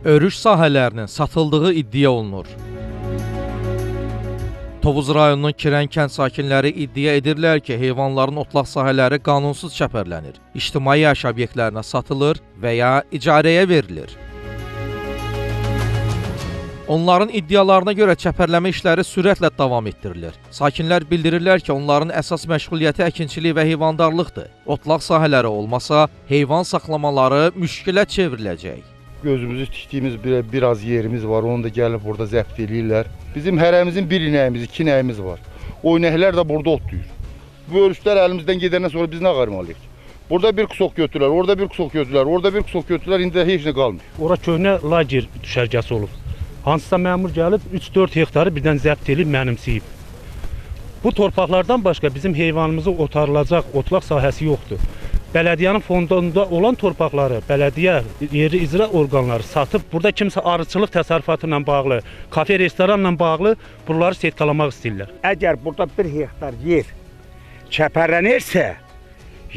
örüş sahələrinin satıldığı iddia olunur. Tovuz rayonunun Kirən kənd sakinləri iddia edirlər ki, heyvanların otlaq sahələri qanunsuz çəpərlənir, ictimai yaşayış obyektlərinə satılır və ya icarəyə verilir. Onların iddialarına görə çəpərləmə işləri sürətlə davam etdirilir. Sakinlər bildirirlər ki, onların əsas məşğuliyyəti əkinçilik və heyvandarlıqdır. Otlaq sahələri olmasa, heyvan saxlamaları müşkilə çevriləcək. Gözümüzü tikdiyimiz biraz yerimiz var, onu da gəlib burada zəbt eləyirlər. Bizim hərəmizin bir inəyimiz, iki inəyimiz var. O inəklər də burada otlayır. Bu örüşlər əlimizdən gedəndən sonra biz nə qarmalıyıq? Burada bir kusok götürürlər, orada bir kusok götürürlər, orada bir kusok götürürlər, indi heç nə qalmır. Ora köhnə lager düşərgəsi olub. Hansısa məmur gəlib 3-4 hektarı birdən zəbt edib mənimsəyib. Bu torpaqlardan başqa bizim heyvanımızı otarılacaq otlaq sahəsi yoxdur. Bələdiyyənin fondunda olan torpaqları, bələdiyyə yeri icra orqanları satıb, burada kimsə arıçılıq təsərrüfatı ilə bağlı, kafe, restoranla bağlı buraları setkalamaq istəyirlər. Əgər burada 1 hektar yer çəpərlənirsə,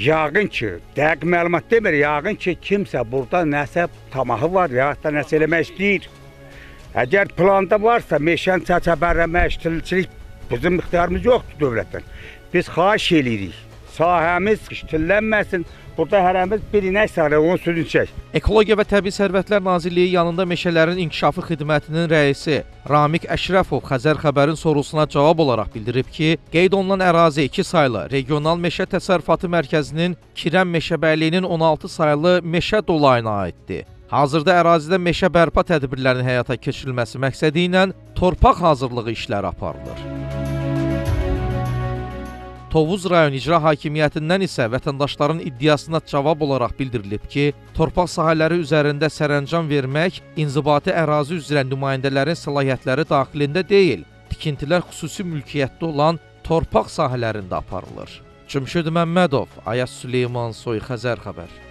yəqin ki, dəqiq məlumat demir, yəqin ki, kimsə burada nəsə tamahı var, ya da nəsə eləmək istəyir. Əgər planda varsa, meşəni çəpərləmək, işçilik bizim ixtiyarımız yoxdur dövlətdən. Biz xahiş edirik. Sahəmiz işçilənməsin, burada hərəmiz bir inək sahələr, onu sürünçək. Ekologiya və Təbii Sərvətlər Nazirliyi yanında Meşələrin İnkişafı Xidmətinin rəisi Ramik Əşrəfov Xəzər xəbərin sorusuna cavab olaraq bildirib ki, qeyd olunan ərazi 2 saylı Regional Meşə Təsərrüfatı Mərkəzinin Kirən Meşəbəyliyinin 16 saylı meşə dolayına aiddir. Hazırda ərazidə meşə bərpa tədbirlərinin həyata keçirilməsi məqsədi ilə torpaq hazırlığı işləri aparılır. Tovuz rayon icra hakimiyyətindən isə vətəndaşların iddiasına cavab olaraq bildirilib ki, torpaq sahələri üzərində sərəncam vermək inzibati ərazi üzrə nümayəndələrin səlahiyyətləri daxilində deyil, tikintilər xüsusi mülkiyyətdə olan torpaq sahələrində aparılır. Cümşüd Məmmədov, Ayaz Süleyman Soy, Xəzər xəbər.